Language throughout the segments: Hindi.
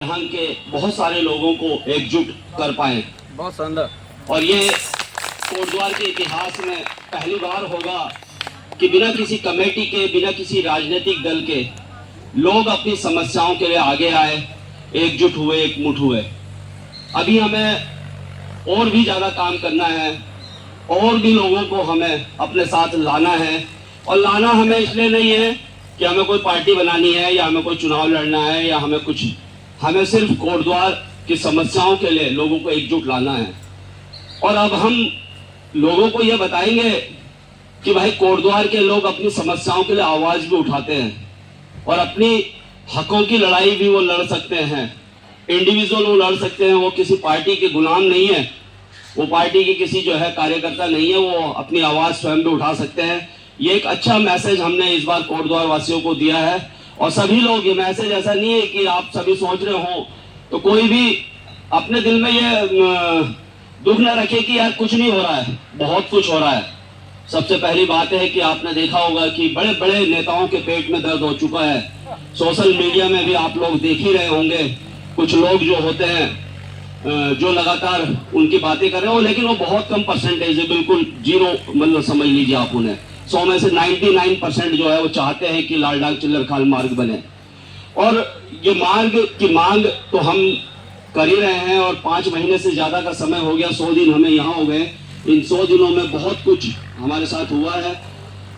यहाँ के बहुत सारे लोगों को एकजुट कर पाए। बहुत शानदार। और ये कोटद्वार के इतिहास में पहली बार होगा कि बिना किसी कमेटी के, बिना किसी राजनीतिक दल के लोग अपनी समस्याओं के लिए आगे आए, एकजुट हुए, एकमुठ हुए। अभी हमें और भी ज़्यादा काम करना है, और भी लोगों को हमें अपने साथ लाना है। और लाना हमें इसलिए नहीं है कि हमें कोई पार्टी बनानी है या हमें कोई चुनाव लड़ना है या हमें सिर्फ कोटद्वार की समस्याओं के लिए लोगों को एकजुट लाना है। और अब हम लोगों को यह बताएंगे कि भाई कोटद्वार के लोग अपनी समस्याओं के लिए आवाज भी उठाते हैं और अपनी हकों की लड़ाई भी वो लड़ सकते हैं। इंडिविजुअल वो लड़ सकते हैं, वो किसी पार्टी के गुलाम नहीं है, वो पार्टी की किसी जो है कार्यकर्ता नहीं है, वो अपनी आवाज स्वयं भी उठा सकते हैं। ये एक अच्छा मैसेज हमने इस बार कोटद्वार वासियों को दिया है। और सभी लोग, ये मैसेज ऐसा नहीं है कि आप सभी सोच रहे हो, तो कोई भी अपने दिल में ये दुख न रखे कि यार कुछ नहीं हो रहा है, बहुत कुछ हो रहा है। सबसे पहली बात है कि आपने देखा होगा कि बड़े बड़े नेताओं के पेट में दर्द हो चुका है। सोशल मीडिया में भी आप लोग देख ही रहे होंगे, कुछ लोग जो होते हैं जो लगातार उनकी बातें कर रहे हो, लेकिन वो बहुत कम परसेंटेज है, बिल्कुल जीरो, मतलब समझ लीजिए आप उन्हें। 100 में से 99% जो है वो चाहते हैं कि लालडांग चिल्लर खाल मार्ग बने। और ये मार्ग की मांग तो हम कर ही रहे हैं, और 5 महीने से ज्यादा का समय हो गया, 100 दिन हमें यहाँ हो गए। इन 100 दिनों में बहुत कुछ हमारे साथ हुआ है।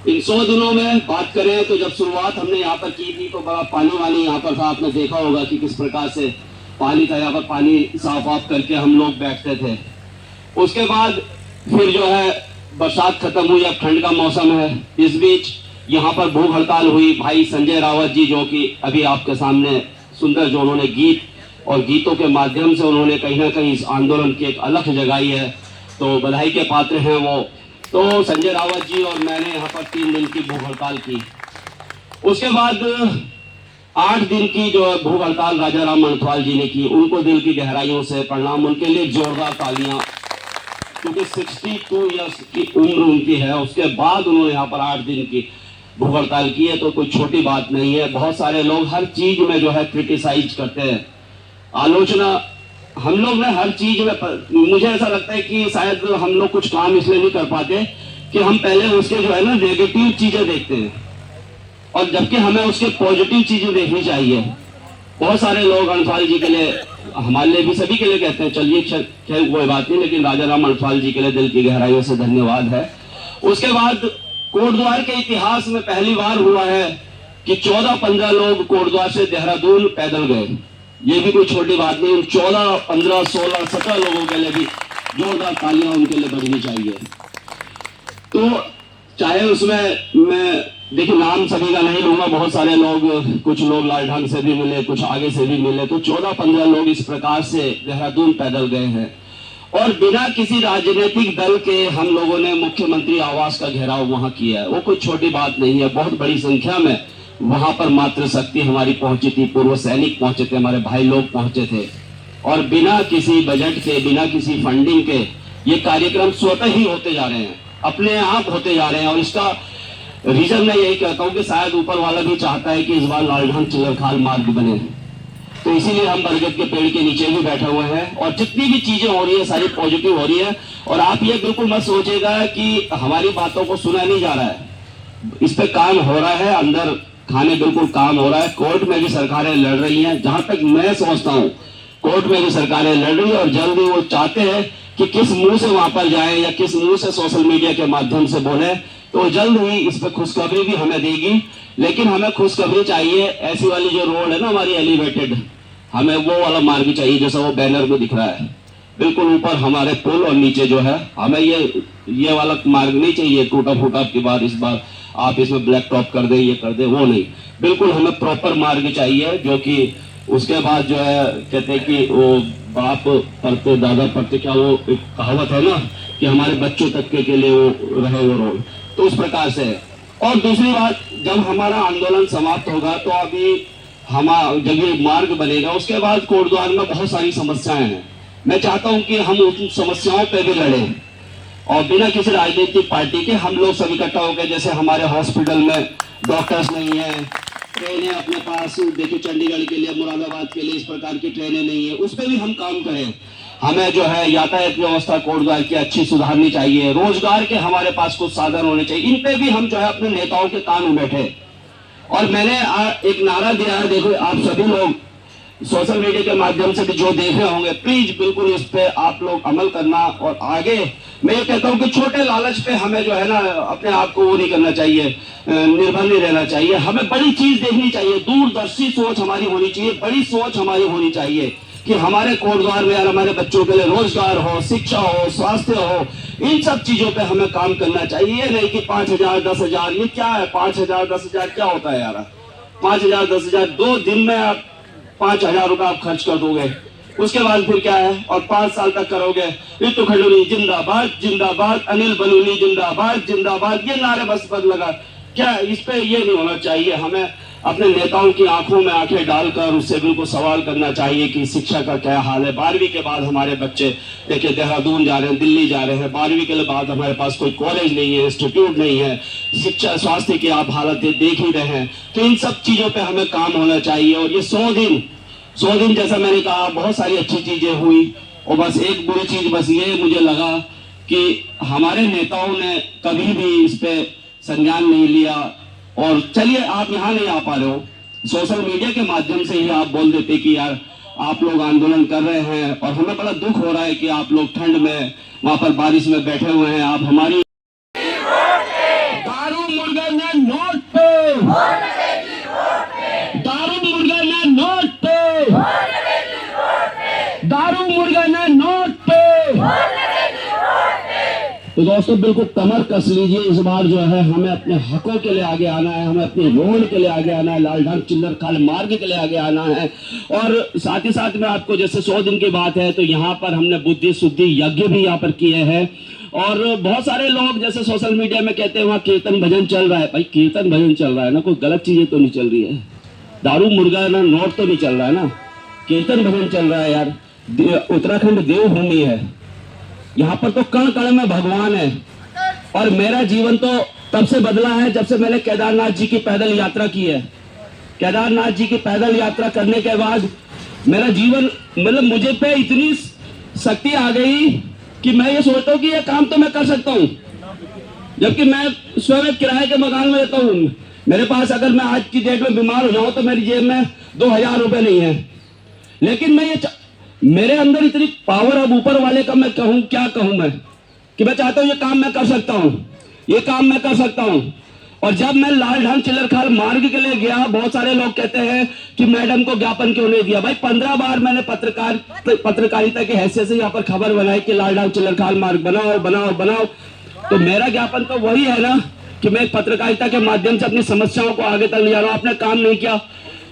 इन 100 दिनों में बात करें तो जब शुरुआत हमने यहाँ पर की थी तो बड़ा पानी वानी यहाँ पर था। आपने देखा होगा कि किस प्रकार से पानी था, यहाँ पर पानी साफ वाफ करके हम लोग बैठते थे। उसके बाद फिर जो है बरसात खत्म हुई, अब ठंड का मौसम है। इस बीच यहाँ पर भूख हड़ताल हुई। भाई संजय रावत जी, जो कि अभी आपके सामने सुंदर जो उन्होंने गीत और गीतों के माध्यम से उन्होंने कहीं ना कहीं इस आंदोलन की एक अलख जगाई है, तो बधाई के पात्र हैं वो। तो संजय रावत जी और मैंने यहाँ पर 3 दिन की भूख हड़ताल की। उसके बाद 8 दिन की जो भूख हड़ताल राजा राम मनथवाल जी ने की, उनको दिल की गहराइयों से प्रणाम, उनके लिए जोरदार तालियां, क्योंकि 62 ईयर्स की उम्र उनकी है। उसके बाद उन्होंने यहाँ पर 8 दिन की भूख हड़ताल की है, तो कोई छोटी बात नहीं है। बहुत सारे लोग हर चीज में जो है क्रिटिसाइज करते हैं, आलोचना हम लोग ने हर चीज में। मुझे ऐसा लगता है कि शायद हम लोग कुछ काम इसलिए नहीं कर पाते कि हम पहले उसके जो है ना नेगेटिव चीजें देखते हैं, और जबकि हमें उसके पॉजिटिव चीजें देखनी चाहिए। बहुत सारे लोग अणथवाल जी के लिए, हमारे लिए भी, सभी के लिए कहते हैं, चलिए खैर कोई बात नहीं, लेकिन राजा राम अणथवाल जी के लिए दिल की गहराइयों से धन्यवाद है। उसके बाद कोटद्वार के इतिहास में पहली बार हुआ है कि 14-15 लोग कोटद्वार से देहरादून पैदल गए। ये भी कोई छोटी बात नहीं। 14, 15, 16, 17 लोगों के लिए भी जोरदार तालियां उनके लिए बजनी चाहिए। तो चाहे उसमें मैं देखिए नाम सभी का नहीं लूंगा, बहुत सारे लोग, कुछ लोग लालढांग से भी मिले, कुछ आगे से भी मिले, तो 14-15 लोग इस प्रकार से देहरादून पैदल गए हैं। और बिना किसी राजनीतिक दल के हम लोगों ने मुख्यमंत्री आवास का घेराव वहां किया है। वो कोई छोटी बात नहीं है, बहुत बड़ी संख्या में वहां पर मातृशक्ति हमारी पहुंची थी, पूर्व सैनिक पहुंचे थे, हमारे भाई लोग पहुंचे थे। और बिना किसी बजट के, बिना किसी फंडिंग के ये कार्यक्रम स्वतः ही होते जा रहे हैं, अपने आप होते जा रहे हैं। और इसका रीजन मैं यही कहता हूं कि शायद ऊपर वाला भी चाहता है कि इस बार लालढांग चिल्लर खाल मार्ग बने, तो इसीलिए हम बरगद के पेड़ के नीचे भी बैठे हुए हैं। और जितनी भी चीजें हो रही है सारी पॉजिटिव हो रही है। और आप ये बिल्कुल मत सोचेगा कि हमारी बातों को सुना नहीं जा रहा है, इस पे काम हो रहा है, अंदर खाने बिल्कुल काम हो रहा है। कोर्ट में भी सरकारें लड़ रही हैं, जहां तक मैं समझता हूं कोर्ट में भी सरकारें लड़ रही है। और जल्द ही वो चाहते हैं कि किस मुंह से वहां पर जाए या किस मुंह से सोशल मीडिया के माध्यम से बोले, तो जल्द ही इस पर खुशखबरी भी हमें देगी। लेकिन हमें खुशखबरी चाहिए, ऐसी वाली जो रोड है ना हमारी एलिवेटेड, हमें वो वाला मार्ग चाहिए जैसा वो बैनर में दिख रहा है, बिल्कुल ऊपर हमारे पुल और नीचे जो है। हमें ये वाला मार्ग नहीं चाहिए टूटा फूटा की बार, इस बार आप इसमें ब्लैक टॉप कर दे, ये कर दे, वो नहीं। बिल्कुल हमें प्रॉपर मार्ग चाहिए, जो कि उसके बाद जो है कहते हैं कि वो बाप पढ़ते दादा पढ़ते, क्या वो एक कहावत है ना कि हमारे बच्चों तक के लिए वो रहे वो रोड, तो उस प्रकार से है। और दूसरी बात, जब हमारा आंदोलन समाप्त होगा तो अभी जब ये मार्ग बनेगा उसके बाद कोटद्वार में बहुत सारी समस्याएं हैं। मैं चाहता हूं कि हम उन समस्याओं पे भी लड़े, और बिना किसी राजनीतिक पार्टी के हम लोग सब इकट्ठा हो गए। जैसे हमारे हॉस्पिटल में डॉक्टर्स नहीं है, ट्रेनें अपने पास, देखिए चंडीगढ़ के लिए, मुरादाबाद के लिए इस प्रकार की ट्रेनें नहीं है, उस पर भी हम काम करें। हमें जो है यातायात व्यवस्था कोटद्वार की अच्छी सुधारनी चाहिए, रोजगार के हमारे पास कुछ साधन होने चाहिए, इन पे भी हम जो है अपने नेताओं के कान में बैठे। और मैंने एक नारा दिया है, देखो आप सभी लोग सोशल मीडिया के माध्यम से भी जो देख रहे होंगे, प्लीज बिल्कुल इस पे आप लोग अमल करना। और आगे मैं ये कहता हूँ कि छोटे लालच पे हमें जो है ना अपने आप को वो नहीं करना चाहिए, निर्भर नहीं रहना चाहिए। हमें बड़ी चीज देखनी चाहिए, दूरदर्शी सोच हमारी होनी चाहिए, बड़ी सोच हमारी होनी चाहिए कि हमारे कोटद्वार में यार हमारे बच्चों के लिए रोजगार हो, शिक्षा हो, स्वास्थ्य हो, इन सब चीजों पे हमें काम करना चाहिए। ये नहीं कि 5,000 10,000, ये क्या है 5,000 10,000 क्या होता है यार? 5,000 10,000 2 दिन में आप 5,000 रुपए आप खर्च कर दोगे, उसके बाद फिर क्या है? और 5 साल तक करोगे रितु खंडूरी जिंदाबाद जिंदाबाद, अनिल बलूनी जिंदाबाद जिंदाबाद, ये नारे बस पद लगा। क्या इस पे ये नहीं होना चाहिए? हमें अपने नेताओं की आंखों में आंखें डालकर उससे बिल्कुल सवाल करना चाहिए कि शिक्षा का क्या हाल है। 12वीं के बाद हमारे बच्चे देखिए देहरादून जा रहे हैं, दिल्ली जा रहे हैं, 12वीं के बाद हमारे पास कोई कॉलेज नहीं है, इंस्टीट्यूट नहीं है, शिक्षा स्वास्थ्य की आप हालत देख ही रहे हैं। तो इन सब चीजों पे हमें काम होना चाहिए। और ये 100 दिन जैसा मैंने कहा बहुत सारी अच्छी चीजें हुई, और बस एक बुरी चीज बस ये मुझे लगा कि हमारे नेताओं ने कभी भी इस पे संज्ञान नहीं लिया। और चलिए आप यहाँ नहीं आ पा रहे हो, सोशल मीडिया के माध्यम से ही आप बोल देते कि यार आप लोग आंदोलन कर रहे हैं, और हमें बड़ा दुख हो रहा है कि आप लोग ठंड में वहां पर बारिश में बैठे हुए हैं। आप हमारी दारू मुर्गा ने नोट पे, दारू मुर्गा ने नोट पे, दारू मुर्गा ने नोट पे। तो दोस्तों बिल्कुल कमर कस लीजिए, इस बार जो है हमें अपने हकों के लिए आगे आना है, हमें अपने रोड के लिए आगे आना है, लालढांग चिल्लर खाल मार्ग के लिए आगे आना है। और साथ ही साथ में आपको जैसे 100 दिन की बात है तो यहाँ पर हमने बुद्धि शुद्धि यज्ञ भी यहाँ पर किए हैं। और बहुत सारे लोग जैसे सोशल मीडिया में कहते हैं वहाँ कीर्तन भजन चल रहा है। भाई कीर्तन भजन चल रहा है ना, कोई गलत चीजें तो नहीं चल रही है, दारू मुर्गा ना नोट तो नहीं चल रहा है ना, कीर्तन भजन चल रहा है यार। उत्तराखंड देवभूमि है, यहाँ पर तो कण कण में भगवान है। और मेरा जीवन तो तब से बदला है जब से मैंने केदारनाथ जी की पैदल यात्रा की है। केदारनाथ जी की पैदल यात्रा करने के बाद मेरा जीवन मतलब मुझे पे इतनी शक्ति आ गई कि मैं ये सोचता हूँ कि ये काम तो मैं कर सकता हूँ, जबकि मैं स्वयं किराए के मकान में रहता हूँ। मेरे पास अगर मैं आज की डेट में बीमार हो जाऊं तो मेरी जेब में 2,000 रुपए नहीं है, लेकिन मैं ये मेरे अंदर इतनी पावर, अब ऊपर वाले का मैं कहूं क्या कहूं मैं, कि मैं चाहता हूं ये काम मैं कर सकता हूं, ये काम मैं कर सकता हूं। और जब मैं लालढांग चिल्लर खाल मार्ग के लिए गया, बहुत सारे लोग कहते हैं कि मैडम को ज्ञापन क्यों नहीं दिया। भाई 15 बार मैंने पत्रकारिता की हैसियत से यहाँ पर खबर बनाई कि लालढांग चिल्लर खाल मार्ग बनाओ बनाओ बनाओ। तो मेरा ज्ञापन तो वही है ना कि मैं पत्रकारिता के माध्यम से अपनी समस्याओं को आगे तक ले जा रहा हूं। आपने काम नहीं किया।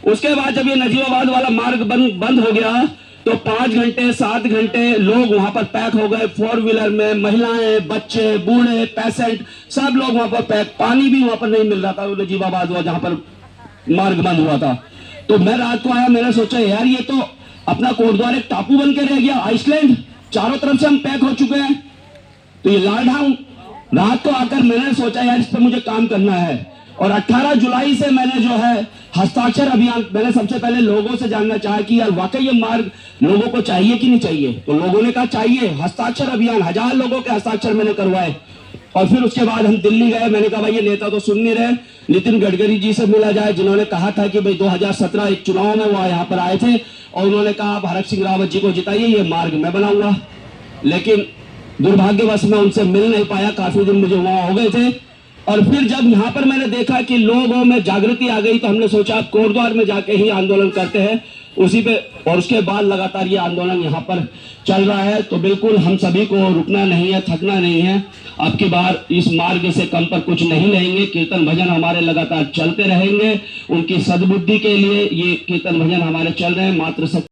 उसके बाद जब ये नजीबाबाद वाला मार्ग बंद हो गया तो 5 घंटे 7 घंटे लोग वहां पर पैक हो गए, 4 व्हीलर में, महिलाएं, बच्चे, बूढ़े, पेशेंट, सब लोग वहां पर पैक। पानी भी वहां पर नहीं मिल रहा था नजीबाबाद हुआ जहां पर मार्ग बंद हुआ था। तो मैं रात को आया, मैंने सोचा यार ये तो अपना कोटद्वार एक टापू बन के रह गया, आइसलैंड, चारों तरफ से हम पैक हो चुके हैं। तो ये लालढांग रात को आकर मैंने सोचा यार इस पर मुझे काम करना है। और 18 जुलाई से मैंने जो है हस्ताक्षर अभियान, मैंने सबसे पहले लोगों से जानना चाहा कि यार वाकई ये मार्ग लोगों को चाहिए कि नहीं चाहिए। तो लोगों ने कहा चाहिए। हस्ताक्षर अभियान 1000 लोगों के हस्ताक्षर मैंने करवाए। और फिर उसके बाद हम दिल्ली गए। मैंने कहा भाई ये नेता तो सुन नहीं रहे, नितिन गडकरी जी से मिला जाए, जिन्होंने कहा था कि भाई 2017 एक चुनाव में वो यहाँ पर आए थे और उन्होंने कहा आप हरक सिंह रावत जी को जिताइए, ये मार्ग मैं बनाऊंगा। लेकिन दुर्भाग्यवश मैं उनसे मिल नहीं पाया, काफी दिन मुझे वहां हो गए थे। और फिर जब यहाँ पर मैंने देखा कि लोगों में जागृति आ गई तो हमने सोचा आप कोटद्वार में जाके ही आंदोलन करते हैं उसी पे। और उसके बाद लगातार ये आंदोलन यहाँ पर चल रहा है। तो बिल्कुल हम सभी को रुकना नहीं है, थकना नहीं है। अब की बार इस मार्ग से कम पर कुछ नहीं रहेंगे। कीर्तन भजन हमारे लगातार चलते रहेंगे। उनकी सद्बुद्धि के लिए ये कीर्तन भजन हमारे चल रहे हैं। मात्र